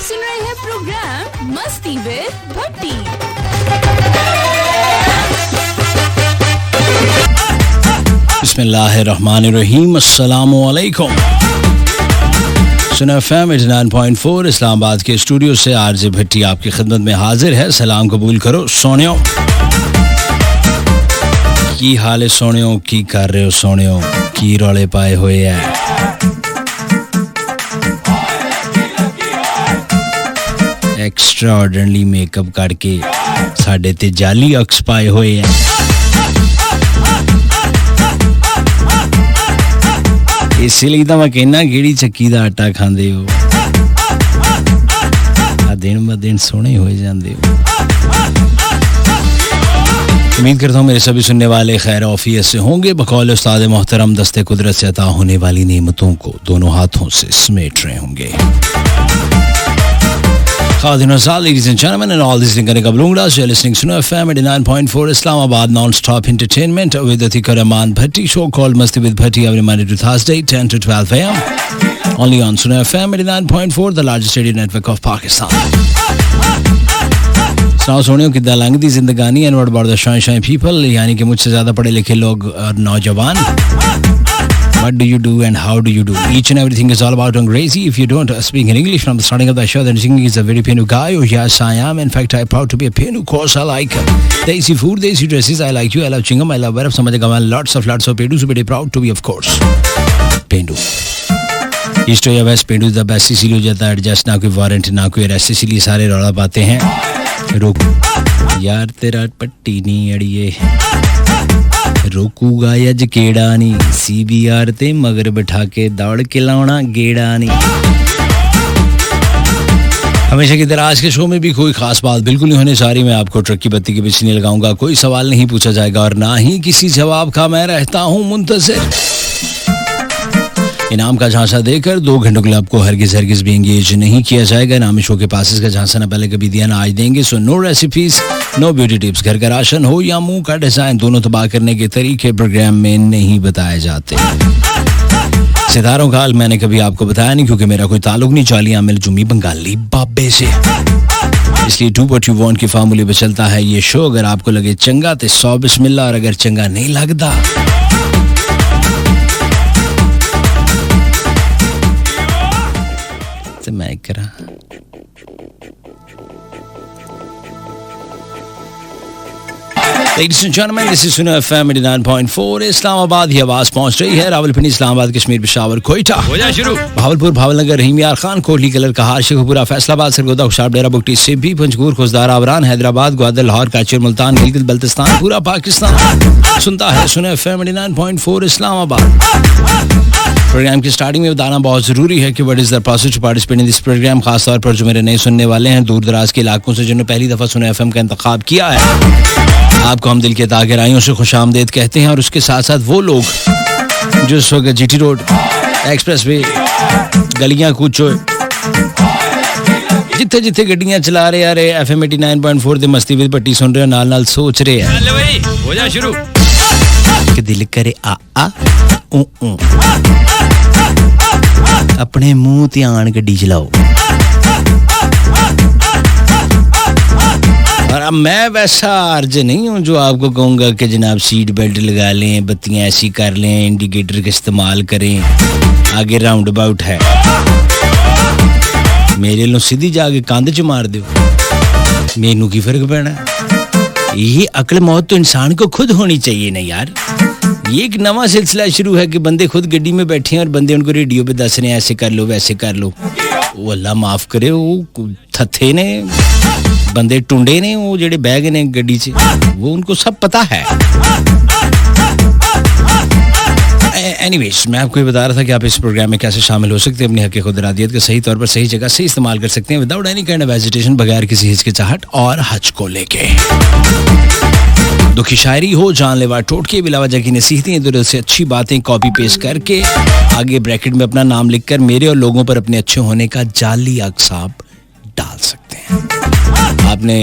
सुन रहे हैं प्रोग्राम मस्ती विद भट्टी। बिस्मिल्लाहिर्रहमानिर्रहीम, अस्सलामु अलैकुम। सुना FM 89.4 इस्लामाबाद के स्टूडियो से आरजे भट्टी आपकी खिदमत में हाजिर है। सलाम कबूल करो सोनियो। की हाल है सोनियो, की कर रहे हो सोनियो, की रौले पाए हुए है। एक्स्ट्रा ऑर्डिनरी मेकअप करके साढ़े ते जाली अक्स पाए हुए हैं। इसीलिए तो मैं कहना गेड़ी चक्की का आटा खांदे हो, दिन ब दिन सोने हो जाते हो। उम्मीद करता हूँ मेरे सभी सुनने वाले खैर ऑफियत से होंगे। बकौल उस्ताद मोहतरम दस्ते कुदरत से अता होने वाली नेमतों को दोनों हाथों से समेट रहे होंगे। Ladies and gentlemen, and all these things you're listening to Suno FM 89.4 Islamabad non-stop entertainment with Atika Rahman Bhatti, show called Masti with Bhatti every Monday to Thursday 10 to 12 a.m. only on Suno FM 89.4, the largest radio network of Pakistan. सुनाओ सोनियो कितना लंघती जिंदगानी and what about the shine people, यानी कि मुझसे ज़्यादा पढ़े लिखे लोग और नौजवान। What do you do and how do you do? Each and everything is all about Angrezi. If you don't speak in English from the starting of the show, then singing is a very Penu guy. Oh yes, I am. In fact, I'm proud to be a Penu. Of course, I like Desi food, Desi dresses. I like you. I love chingam. I love wear of Samajagaman. Lots of Penu. So very proud to be, of course, Penu. East or West, Penu the best. इसीलिए हो जाता है adjust, ना कोई warrant ना कोई rest, इसीलिए सारे रौला पाते हैं। रुक यार तेरा पट्टी नहीं अड़िए, रोकूगा अज केड़ा नी, CBR ते मगर बिठा के दौड़ के लाना गेड़ा नी। हमेशा की तरह आज के शो में भी कोई खास बात बिल्कुल नहीं होने जा रही। मैं आपको ट्रक की बत्ती के पीछे नहीं लगाऊंगा, कोई सवाल नहीं पूछा जाएगा और ना ही किसी जवाब का मैं रहता हूँ मुंतज़िर। इनाम का झांसा देकर 2 घंटों के लिए आपको हरगिज भी एंगेज नहीं किया जाएगा। इनामी शो के पास इसका झांसा ना पहले कभी दिया ना आज देंगे। So no recipes, no beauty tips, घर का राशन हो या मुंह का डिजाइन, दोनों तबाह करने के तरीके प्रोग्राम में नहीं बताए जाते। सितारों का हाल मैंने कभी आपको बताया नहीं, क्योंकि मेरा कोई ताल्लुक नहीं चाली आमिल जुम्मी बंगाली बाबे से। इसलिए डू व्हाट यू वांट की फार्मूले पे चलता है ये शो। अगर आपको लगे चंगा तो 100 बिस्मिल्लाह, और अगर चंगा नहीं लगता मैं करा। Ladies and gentlemen, this is Suno FM 89.4 Islamabad. ये आवाज पहुंच रही है रावलपिंडी, इस्लामाबाद, कश्मीर, पेशावर, कोयटा, भावलपुर, भावलनगर, रहीम यार खान, कोटली कलर, कहार, शेखपुरा, फैसलाबाद, सरगोदा, खुशाब, डेरा बुगटी, सिब्बी, पंजगूर, खुशदार, आवरान, हैदराबाद, ग्वादर, लाहौर, काचर, मुल्तान, गिलगित बल्तिस्तान, पूरा पाकिस्तान सुनता है सुनो FM 89.4 इस्लामाबाद। प्रोग्राम की स्टार्टिंग में बताना बहुत ज़रूरी है कि what is the process to participate in this program. खासतौर पर जो मेरे नए सुनने वाले हैं दूर दराज के इलाकों से, जिन्होंने पहली दफ़ा सुनो FM का इंतखाब किया है, आपको हम दिल के तागराइयों से खुशामदीद कहते हैं। और उसके साथ साथ वो लोग जो इस वक्त GT रोड, एक्सप्रेस वे, गलियाँ कूचो, जिथे जिथे गड्डियाँ चला रहे आ रहे FM 89.4 दे मस्ती विद भट्टी सुन रहे हो, नाल नाल सोच रहे हैं हो जा शुरू कि दिल करे आ ऊ अपने मुंह ध्यान गड्डी चलाओ। और अब मैं वैसा आरजे नहीं हूँ जो आपको कहूँगा कि जनाब सीट बेल्ट लगा लें, बत्तियाँ ऐसी कर लें, इंडिकेटर का इस्तेमाल करें, आगे राउंड अबाउट है, मेरे लो सीधी जाके कंध च मार दो, मैनू की फर्क पैना। ये अक्ल मौत तो इंसान को खुद होनी चाहिए ना यार। ये एक नवा सिलसिला शुरू है कि बंदे खुद गड्डी में बैठे हैं और बंदे उनको रेडियो पे दस रहे हैं ऐसे कर लो वैसे कर लो। वो अल्लाह माफ करे, वो थथे ने बंदे टुंडे ने, वो जेडे बैग ने गड्डी से, वो उनको सब पता है। एनीवेज, मैं आपको ये बता रहा था कि आप इस प्रोग्राम में कैसे शामिल हो सकते हैं, अपनी हक़ खुद इरादियत का सही तौर पर सही जगह से इस्तेमाल कर सकते हैं without any kind of hesitation, बगैर किसी हिचकिचाहट और हज को लेके। दुखी शायरी हो, जानलेवा टोटके, बिला वजह की नसीहतें, इधर से अच्छी बातें कॉपी पेस्ट करके आगे ब्रैकेट में अपना नाम लिखकर मेरे और लोगों पर अपने अच्छे होने का जाली अक्साब डाल सकते हैं। आपने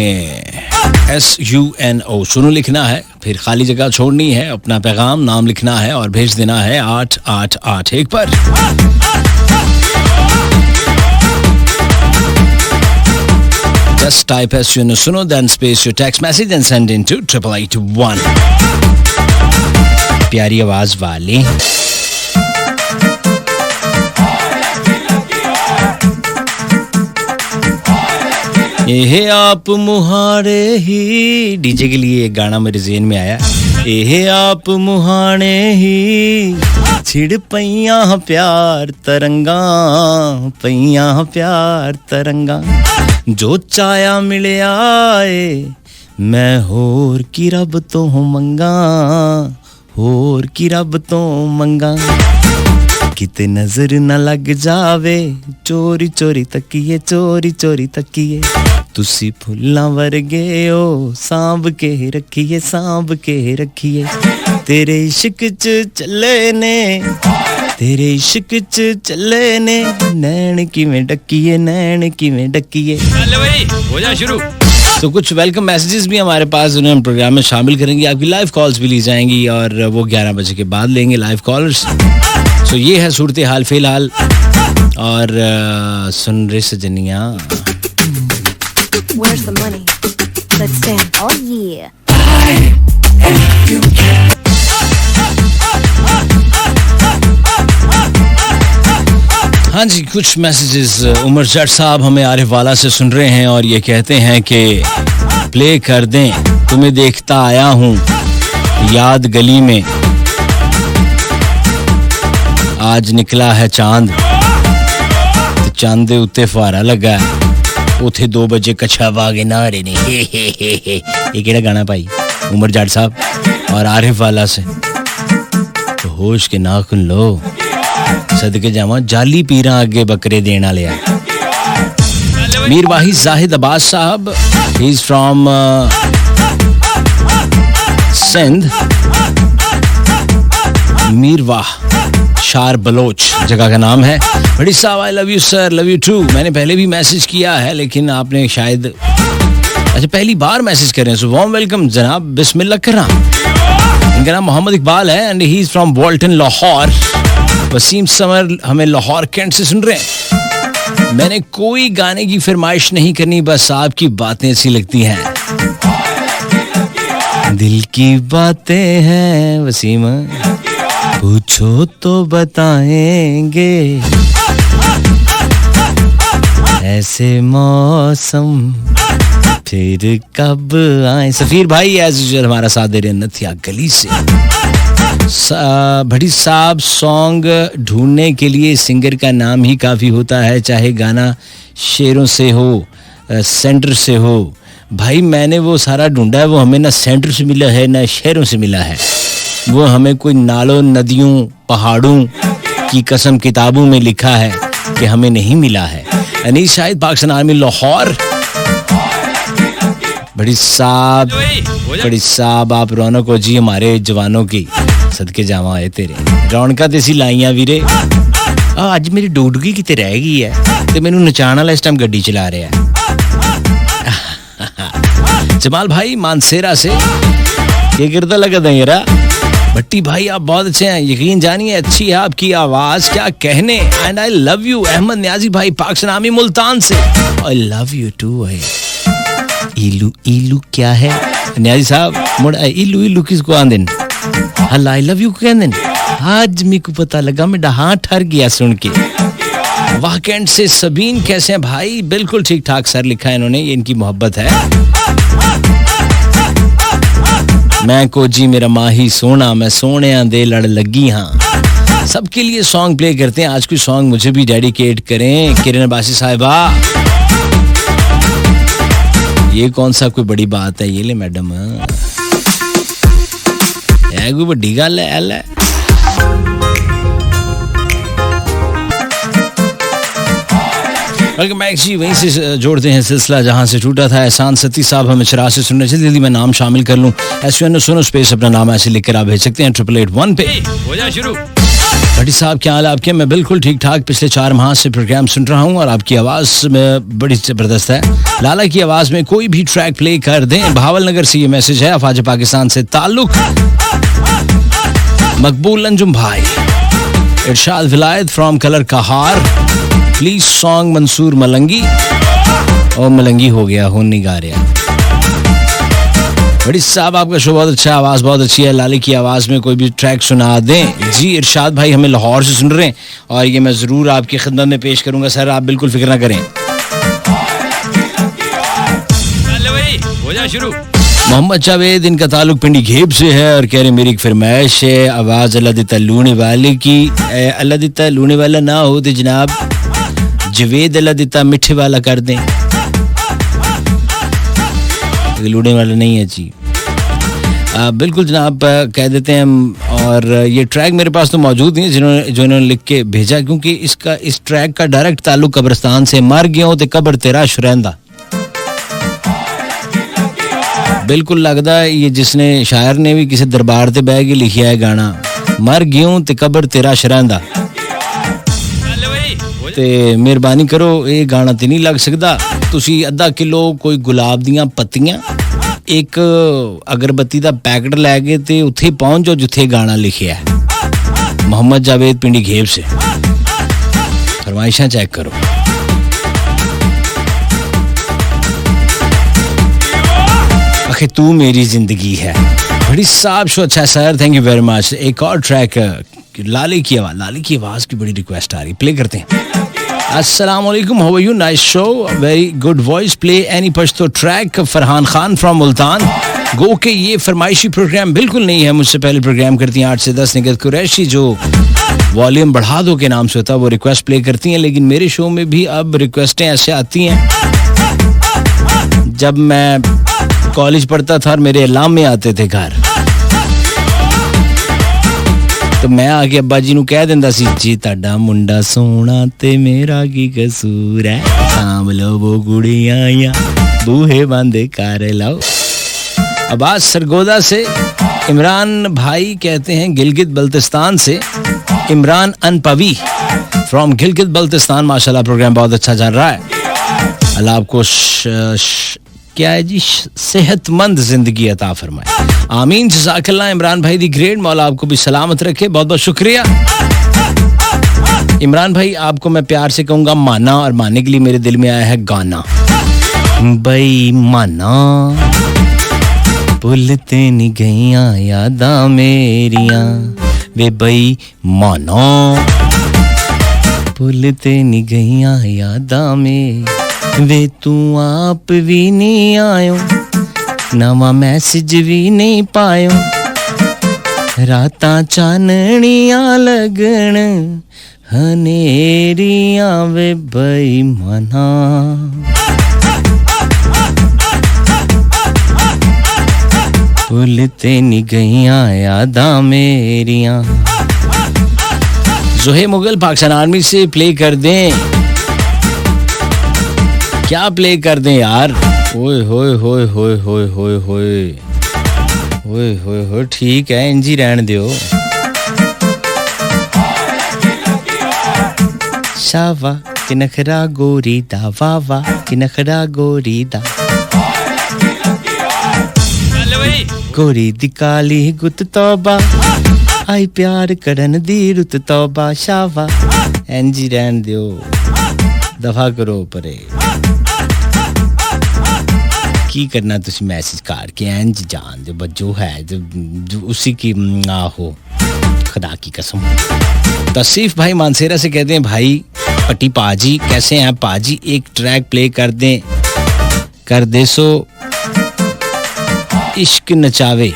SUNO सुनो लिखना है, फिर खाली जगह छोड़नी है, अपना पैगाम नाम लिखना है और भेज देना है 8881 पर। Just type as you know, suno, then space your text message and send in to 8881. प्यारी आवाज वाले ये आप मुहारे ही, डीजे के लिए एक गाना मेरे ज़हन में आया। ये आप मुहाने ही छिड़ पैया प्यार तरंगा, पैया प्यार तरंगा, जो चाया मिले आए मैं होर की रब तो मंगा, होर की रब तो मंगा, किते नजर न लग जावे चोरी चोरी तकिए, चोरी चोरी तकिए, तुसी फुल्लां वर्गे ओ सांभ के रखिए, सांभ के रखिए, तेरे इश्क च चले ने, तेरे इश्क च चले ने, नैन किवें डकिए, नैन किवें डकिए। चल भाई हो जा शुरू। तो कुछ वेलकम मैसेजेस भी हमारे पास, उन्हें हम प्रोग्राम में शामिल करेंगे। आपकी लाइव कॉल्स भी ली जाएंगी और वो 11 बजे के बाद लेंगे लाइव कॉलर्स। तो ये है सूरत हाल फिलहाल। और सुन रहे सजनिया, Where's the money? Let's dance. Oh yeah. हाँ जी, कुछ मैसेजेस उमर जट साहब हमें आरिफ वाला से सुन रहे हैं और ये कहते हैं कि प्ले कर दें, तुम्हें देखता आया हूँ याद गली में, आज निकला है चांद, तो चांद दे उत्ते फुहारा लगा है, उथे 2 बजे कच्छा वागे नारे ने, ये केड़ा गाना भाई उमर जाट साहब और आरिफ वाला से। तो होश के नाखुन लो, सदके जावा जाली पीरा आगे बकरे देना लिया। मीर वाही जाहिद अब्बास साहब, ही इज फ्रॉम सिंध, मीर वाह शार बलोच जगह का नाम है। बड़ी साहब I love you sir, love you too. मैंने पहले भी मैसेज किया है लेकिन आपने शायद अच्छा पहली बार मैसेज कर रहे हैं। सो वार्म वेलकम जनाब, बिस्मिल्लाह कर रहा। इनका नाम मोहम्मद इकबाल है and he is from Walton Lahore. Waseem Samar हमें लाहौर कैंट से सुन रहे हैं। मैंने कोई गाने की फरमाइश नहीं करनी, बस आपकी बातें ऐसी लगती हैं, दिल की बातें हैं वसीम, पूछो तो बताएंगे, ऐसे मौसम फिर कब आए। सफीर भाई एज यूजुअल हमारा साथ दे रहे हैं नथिया गली से। भड़ी साहब, सॉन्ग ढूंढने के लिए सिंगर का नाम ही काफ़ी होता है, चाहे गाना शेरों से हो सेंटर से हो। भाई मैंने वो सारा ढूंढा है, वो हमें ना सेंटर से मिला है ना शहरों से मिला है, वो हमें कोई नालों नदियों पहाड़ों की कसम किताबों में लिखा है कि हमें नहीं मिला है। अनीस शाहिद पाकिस्तान आर्मी लाहौर। बड़ी साहब आप रौनक हो जी हमारे जवानों की, सदके जावा है तेरे रौनका ते सी लाइयां वीरे। अज मेरी डूडगी किते रह गई है ते मैनू नचाण वाला इस टाइम गड्डी चला रहा है। जमाल भाई मानसेरा से, ये गिरदा लगता है यारा। भट्टी भाई आप बहुत अच्छे हैं, यकीन जानिए अच्छी है आपकी आवाज, क्या कहने। And I love you. Ahmad Niazi भाई पाकिस्तान आर्मी मुल्तान से, आई लव यू टू। इलू इलू क्या है न्याजी साहब, मुड़ इलू इलू किसको आंदन, हल आई लव यू कहंदन। आज मेरे को पता लगा, मेरा हाथ ठर गया सुन के। वाह कैंट से सबीन, कैसे हैं भाई? बिल्कुल ठीक ठाक सर लिखा है इन्होंने, ये इनकी मोहब्बत है। मैं को जी मेरा माही सोना, मैं सोने दे लड़ लगी हाँ। सबके लिए सॉन्ग प्ले करते हैं। आज कोई सॉन्ग मुझे भी डेडिकेट करें किरण बासी साहिबा। ये कौन सा कोई बड़ी बात है? ये ले मैडम, कोई बड़ी गल है। वेलकम बैक जी। वहीं से जोड़ते हैं सिलसिला जहां से टूटा था। एहसान सती साहब हमें चरा से सुनने से, जल्दी मैं नाम शामिल कर लूं। ऐसे सुनो स्पेस अपना नाम ऐसे लिखकर आप भेज सकते हैं 8881 पे। हो जा शुरू। भट्टी साहब क्या हाल है आपके? मैं बिल्कुल ठीक ठाक, पिछले 4 माह से प्रोग्राम सुन रहा हूँ और आपकी आवाज़ में बड़ी ज़बरदस्त है। लाला की आवाज़ में कोई भी ट्रैक प्ले कर दें। भावल नगर से ये मैसेज है, अफवाज पाकिस्तान से ताल्लुक। मकबूल अंजुम भाई, Irshad Vilayat from Kallar Kahar, please song Mansoor Malangi. और मलंगी हो गया, हो नहीं गा रहा। बड़ी साहब आपका शो बहुत अच्छा, आवाज बहुत अच्छी है, लाली की आवाज में कोई भी ट्रैक सुना दें। जी इरशाद भाई हमें लाहौर से सुन रहे हैं और ये मैं जरूर आपकी खिदमत में पेश करूंगा सर, आप बिल्कुल फिक्र ना करें। हो जा शुरू। मोहम्मद जावेद, इनका ताल्लुक पिंडी घेब से है और कह रहे मेरी एक फरमाइश है, आवाज अल्लाह दिता लूने वाले की, अल्लाह दिता लूने वाला ना हो तो जनाब जवेद अल्लाह दिता मिठे वाला कर दें। लूने वाला नहीं है जी। बिल्कुल जनाब कह देते हैं हम। और ये ट्रैक मेरे पास तो मौजूद नहीं है जो इन्होंने लिख के भेजा, क्योंकि इस ट्रैक का डायरेक्ट ताल्लुक कब्रिस्तान से, मर गया हो तो कब्र तेरा शुरैंदा। बिल्कुल लगता है ये जिसने शायर ने भी किसी दरबार ते बह के लिखिया है गाना, मर गया ते कब्र तेरा शुरैंदा। ते मेहरबानी करो ये गाना तो नहीं लग सकता, तुसी अद्धा किलो कोई गुलाब दियां पत्तियां, एक अगरबत्ती का पैकेट लैके ते उत्थे पहुंच जाओ जिथे गाना लिखिया है। मोहम्मद जावेद पिंडी घेब से, फरमाइशां चेक करो। आखिर तू मेरी जिंदगी है, बड़ी साफ शो, अच्छा sir, thank you very much. एक और ट्रैक लाली की आवाज की बड़ी रिक्वेस्ट आ रही, प्ले करते हैं। अस्सलाम वालेकुम, how are you, nice show, very good voice, play any Pashto track. Farhan Khan from Multan. गो के ये फरमाइशी प्रोग्राम बिल्कुल नहीं है, मुझसे पहले प्रोग्राम करती हैं 8 से 10 निगत कुरैशी जो वॉल्यूम बढ़ा दो के नाम से होता है, वो रिक्वेस्ट प्ले करती हैं। लेकिन मेरे शो में भी अब रिक्वेस्टें ऐसे आती हैं, जब मैं कॉलेज पढ़ता था और मेरे अलार्म में आते थे घर, तो मैं आके अब्बा जी नू कह दिंदा सी, जी ताड़ा मुंडा सोना ते मेरा की कसूर है, सांभ लो वो गुड़ियां बूहे बांधे कर लाओ। आवाज सरगोदा से। इमरान भाई कहते हैं गिलगित बल्तिस्तान से, इमरान अनपवी फ्रॉम गिलगित बल्तिस्तान। माशाल्लाह प्रोग्राम बहुत अच्छा चल रहा है, अल्लाह आपको क्या है जी, सेहतमंद जिंदगी अता फरमाए, आमीन, जज़ाकल्लाह। इमरान भाई दी ग्रेट, मौला आपको भी सलामत रखे, बहुत बहुत शुक्रिया। इमरान भाई आपको मैं प्यार से कहूंगा माना, और मानने के लिए मेरे दिल में आया है गाना, बई माना भुलते नहीं गईया यादां मेरियां, वे बई माना भुलते नहीं गईया यादां में, वे तू आप भी नहीं आयो, नवा मैसेज भी नहीं पायो, रातां चाननियां लगन हनेरियां, वे बेईमाना। भुलते नहीं गईया यादां मेरियां। जोहे मुगल पाकिस्तान आर्मी से प्ले कर दें, क्या प्ले कर दें यार, ओए होए होए होए होए होए होए ओए होए होए, ठीक है इंजी रहन दियो। शावा कि नखरा गोरी दा, वावा कि नखरा गोरी दा, गोरी दी काली गुत तौबा, आई प्यार करन दी रुत तौबा, शावा इंजी रहन दियो, दफा करो परे, की करना तुसी मैसेज काट के इंज जान दो, बच्चो है जो उसी की आहो, खुदा की कसम। तसीफ भाई मानसेरा से कहते हैं भाई पट्टी पाजी कैसे हैं पाजी, एक ट्रैक प्ले कर दें, कर दे सो इश्क नचावे।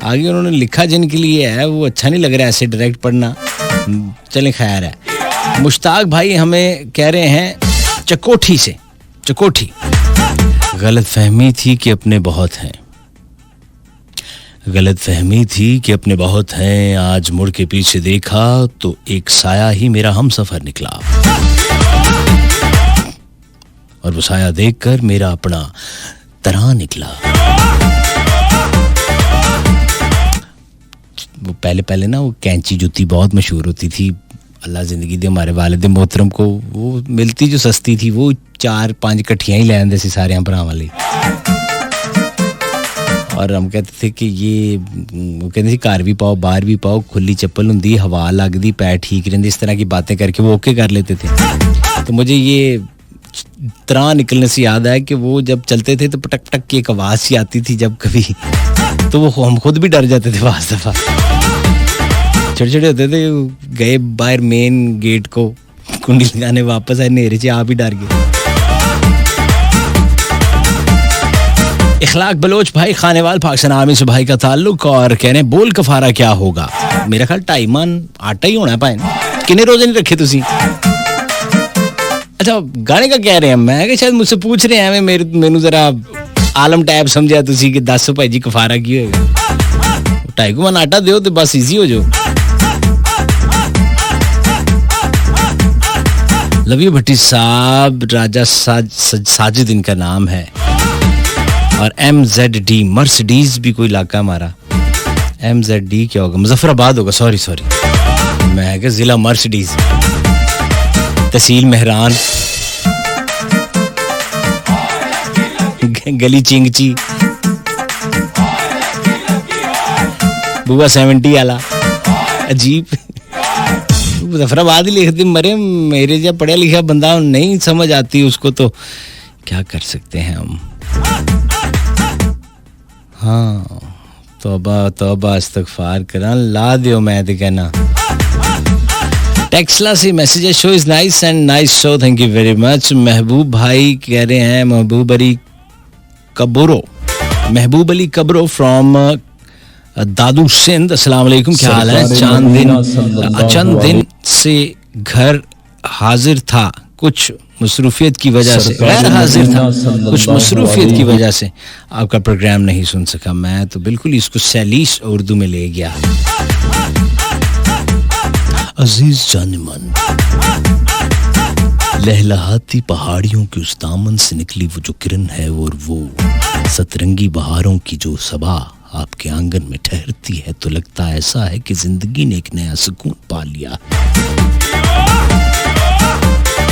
आगे उन्होंने लिखा जिनके लिए है वो अच्छा नहीं लग रहा है ऐसे डायरेक्ट पढ़ना, चलें खैर है। मुश्ताक भाई हमें कह रहे हैं चकोठी से, चकोठी, गलत फहमी थी कि अपने बहुत हैं, गलत फहमी थी कि अपने बहुत हैं, आज मुड़ के पीछे देखा तो एक साया ही मेरा हम सफर निकला, और वो साया देखकर मेरा अपना तरह निकला। वो पहले ना वो कैंची जूती बहुत मशहूर होती थी, अल्लाह जिंदगी दे हमारे वालिद मोहतरम को, वो मिलती जो सस्ती थी वो 4-5 कट्ठियां ही ले आंदे सी सारे भरावां लई, और हम कहते थे कि ये वो कहते थे घर भी पाओ बाहर भी पाओ, खुली चप्पल हुंदी, हवा लगदी, पैर ठीक रहंदे, इस तरह की बातें करके वो ओके कर लेते थे। तो मुझे ये तरह निकलने से याद आया कि वो जब चलते थे तो पटक पटक की एक आवाज़ सी आती थी जब कभी, तो वो हम खुद भी डर जाते थे बाज़ दफ़ा। छोटे छोटे होते थे, गए बाहर मेन गेट को कुंडी लगाने, वापस आए नेरे से आप ही डर गए। इखलाक बलोच भाई खानेवाल पाकिस्तान आर्मी से भाई का ताल्लुक, और कह रहे हैं बोल कफारा क्या होगा। मेरा ख्याल 2.5 मन आटा ही होना है। भाई कितने रोजे नहीं रखे तुसी? अच्छा गाने का कह रहे हैं, मैं कि शायद मुझसे पूछ रहे हैं, मैनू जरा आलम टाइप समझा तुसी कि 10 भाई जी कफारा की होगा। 2.5 मन आटा दो तो बस इजी हो जाओ। लव यू भट्टी साहब। राजा साजिद इनका नाम है, और MZD मर्सिडीज भी कोई इलाका हमारा। MZD क्या होगा? मुजफ्फराबाद होगा। सॉरी मैं क्या, जिला मर्सिडीज, तहसील मेहरान, गली चिंगची, बुआ 70 वाला। अजीब मुजफ्फराबाद ही लिख दी। मरे मेरे जब पढ़ा लिखा बंदा नहीं समझ आती उसको, तो क्या कर सकते हैं हम। हाँ तौबा इस्तगफार करा ला दियो। मैं तो कहना टेक्सला से message, show is nice and nice show, thank you very much. महबूब भाई कह रहे हैं, महबूब अली कब्रो फ्रॉम दादू सिंध। अस्सलाम वालेकुम, क्या हाल है? चंद दिन से घर हाजिर था, कुछ मसरूफियत की वजह से गैर हाजिर था, कुछ मसरूफियत की वजह से आपका प्रोग्राम नहीं सुन सका। मैं तो बिल्कुल इसको सैलीस उर्दू में ले गया। अजीज जानिमन, लहलहाती पहाड़ियों के उस दामन से निकली वो जो किरण है, और वो सतरंगी बहारों की जो सबा आपके आंगन में ठहरती है, तो लगता ऐसा है कि जिंदगी ने एक नया सुकून पा लिया।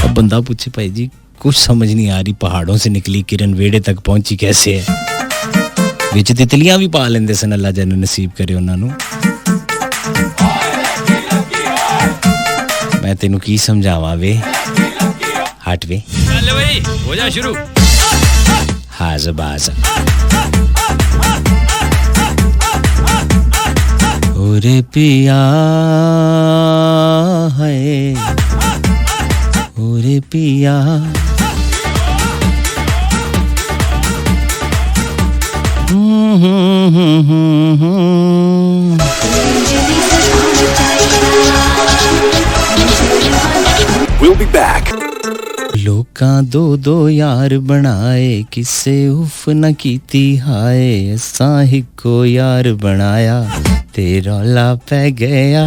अब बंदा पूछे भाई जी कुछ समझ नहीं आ रही, पहाड़ों से निकली किरण वेड़े तक पहुंची कैसे है? विच तितलियां भी पा लेंदे सन, अल्लाह जन नसीब करे उन्हां नूं। मैं तेनू की समझावा वे, हट वे, चल भाई हो जा शुरू। हाज़ बाज़ ओरे पिया है, ओरे पिया We'll be back. लोकां दो यार बनाए, किसे उफ न कीती हाय, असां हिको यार बनाया ते रौला पै गया।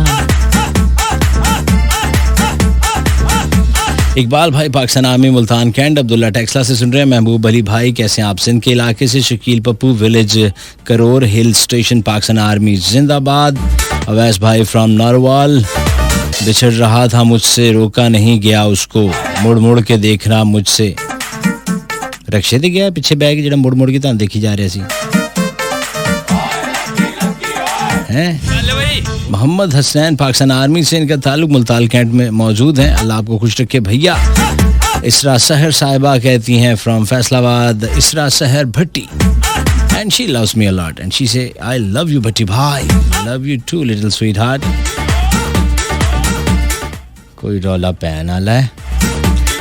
इकबाल भाई पाकिस्तान आर्मी मुल्तान कैंट। अब्दुल्ला टेक्सला से सुन रहे हैं। महबूब अली भाई कैसे हैं आप? सिंध के इलाके से। Shakeel Pappu village crore hill station Pakistan army जिंदाबाद। अवैस भाई फ्रॉम नारवाल। बिछड़ रहा था मुझसे, रोका नहीं गया उसको, मुड़ मुड़ के देखना मुझसे। रक्षे ते गया पिछे बैग जेड़ा मुड़ मुड़ के तुहानू देखी जा रहा सी हैं। मोहम्मद हसनैन पाकिस्तान आर्मी से, इनका ताल्लुक मुल्तान कैंट में मौजूद है। अल्लाह आपको खुश रखे भैया। इसरा सहर साहिबा कहती हैं from Faisalabad, Isra Sahar Bhatti, and she loves me a lot and she say I love you Bhatti भाई, love you too little sweetheart. कोई रौला पैन वाला है।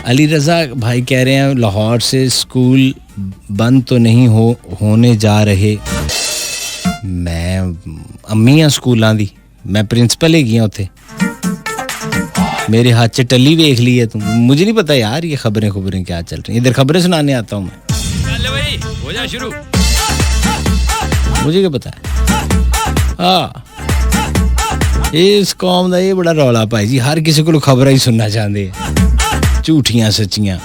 अली रजा भाई कह रहे हैं लाहौर से, स्कूल बंद तो नहीं होने जा रहे। मैं अम्मी हाँ स्कूलों दी, मैं प्रिंसिपल ही गया उथे। मेरे हाथ से टली देख ली है तुम, मुझे नहीं पता यार ये खबरें क्या चल रही हैं। इधर खबरें सुनाने आता हूँ मैं। चल भाई हो जा शुरू, मुझे क्या पता है। हाँ इस कौम का ये बड़ा रौला भाई जी, हर किसी को खबर ही सुनना चाहते हैं, झूठियां सच्चियां।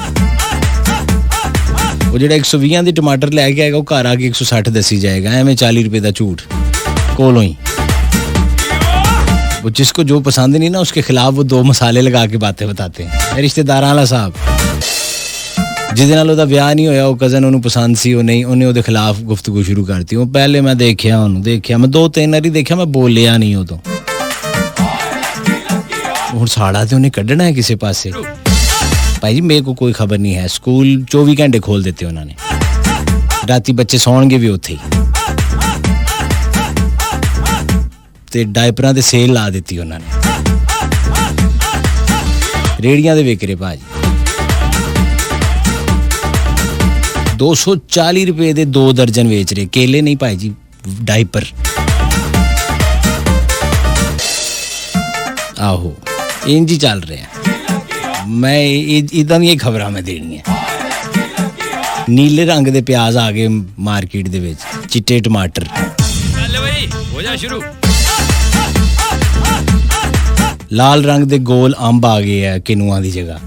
वो जो 120 के टमाटर लैके आएगा वो घर आके 160 दसी जाएगा, एवं 40 रुपए का झूठ कोलों ही। वो जिसको जो पसंद नहीं ना उसके खिलाफ वो 2 मसाले लगा के बातें बताते हैं। रिश्तेदार वाला साहब जिहदे नाल ओहदा ब्याह नहीं होया, वो कजन ओनू पसंद सी, नहीं उन्हें ओहदे खिलाफ गुफ्तगू शुरू करती। वो पहले मैं देखिया मैं 2-3 बारी देखिया, मैं बोलिया नहीं उदों। हुण साड़ा ते उन्हें कड्ढना है किसी पासे, भाई जी मेरे को कोई खबर नहीं है, स्कूल 24 घंटे खोल देते उन्होंने, राती बच्चे सौणगे भी उत्थे ही, ते डायपरां ते सेल ला ਦਿੱਤੀ ਉਹਨਾਂ ਨੇ, ਰੇੜੀਆਂ ਦੇ ਵਿਕ ਰਹੇ ਭਾਜੀ 240 रुपए ਦੇ 2 ਦਰਜਨ ਵੇਚ ਰਹੇ, ਕੇਲੇ ਨਹੀਂ ਭਾਈ ਜੀ, ਡਾਇਪਰ। ਆਹੋ ਇੰਜ ਹੀ ਚੱਲ ਰਿਹਾ। ਮੈਂ ਇਦਾਂ ਦੀਆਂ ਖਬਰਾਂ ਮੈਂ ਦੇਣੀਆਂ। ਨੀਲੇ ਰੰਗ ਦੇ ਪਿਆਜ਼ ਆ ਗਏ ਮਾਰਕੀਟ ਦੇ ਵਿੱਚ, ਚਿੱਟੇ ਟਮਾਟਰ। ਚੱਲ ਬਈ ਹੋ ਜਾ ਸ਼ੁਰੂ। ਲਾਲ ਰੰਗ ਦੇ ਗੋਲ ਅੰਬ ਆ ਗਏ ਆ ਕਿਨੂਆਂ ਦੀ ਜਗ੍ਹਾ।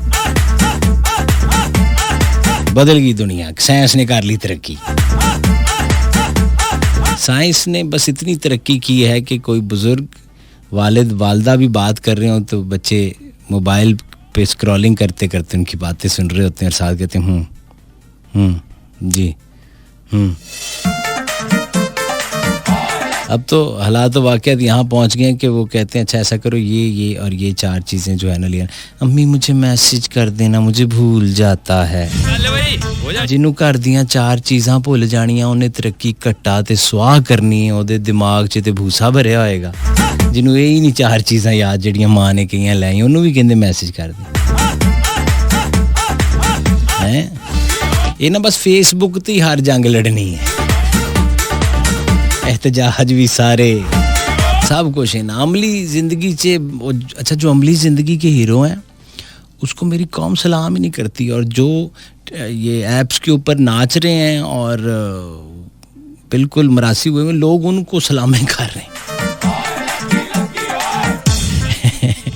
बदल गई दुनिया, साइंस ने कर ली तरक्की। साइंस ने बस इतनी तरक्की की है कि कोई बुजुर्ग वालिद वालदा भी बात कर रहे हो तो बच्चे मोबाइल पे स्क्रॉलिंग करते करते उनकी बातें सुन रहे होते हैं और साथ कहते हैं जी अब तो हालात वाक़यात यहाँ पहुँच गए हैं कि वो कहते हैं अच्छा ऐसा करो ये और ये 4 चीज़ें जो है ना लिया, अम्मी मुझे मैसेज कर देना, मुझे भूल जाता है। जिन्हों घर दियां 4 चीज़ां भुल जानियां उन्हें तरक्की घट्टा ते सुआह करनी है, ओदे दिमाग 'च ते भूसा भरिया होएगा। जिन्हों यही नहीं 4 चीज़ां याद जिहड़ियां मां ने कईयां लैई उन्होंने भी कहंदे मैसेज कर दे हैं। ये ना बस फेसबुक ते ही हर जंग लड़नी है, एहतजाज भी सारे, सब कुछ है ना। अमली ज़िंदगी से अच्छा जो अमली ज़िंदगी के हीरो हैं उसको मेरी कौम सलाम ही नहीं करती, और जो ये ऐप्स के ऊपर नाच रहे हैं और बिल्कुल मरासी हुए लोग उनको सलामें कर रहे हैं।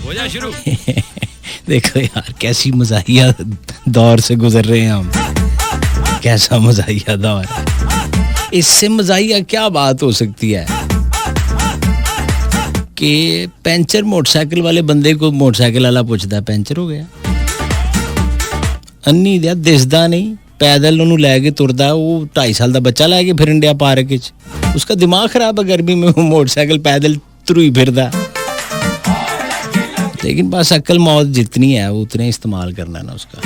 हो जा शुरू। देखो यार कैसी मज़ाहिया दौर से गुजर रहे हैं हम, कैसा मज़ाहिया दौर है। इससे मज़ाहिया क्या बात हो सकती है कि पंचर मोटरसाइकिल वाले बंदे को मोटरसाइकिल वाला पूछता है पंचर हो गया, अन्नी दिया दिसदा नहीं, पैदल उन्होंने लैके तुरदा, वो 2.5 साल का बच्चा लैके फिरन दिया पार्क च, उसका दिमाग खराब है, गर्मी में वो मोटरसाइकिल पैदल तुरी फिरदा। लेकिन बस अक्ल मौत जितनी है वो उतने इस्तेमाल करना ना उसका।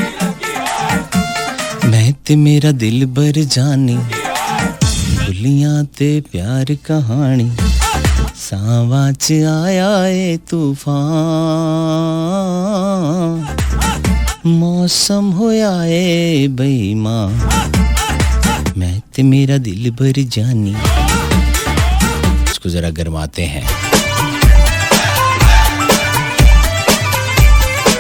मैं ते मेरा दिल बर जानी भुलियां ते प्यार कहानी, सावा च आया ए तूफान, मौसम होया ए बेईमान, मैं ते मेरा दिल बर जानी। इसको जरा गरमाते हैं।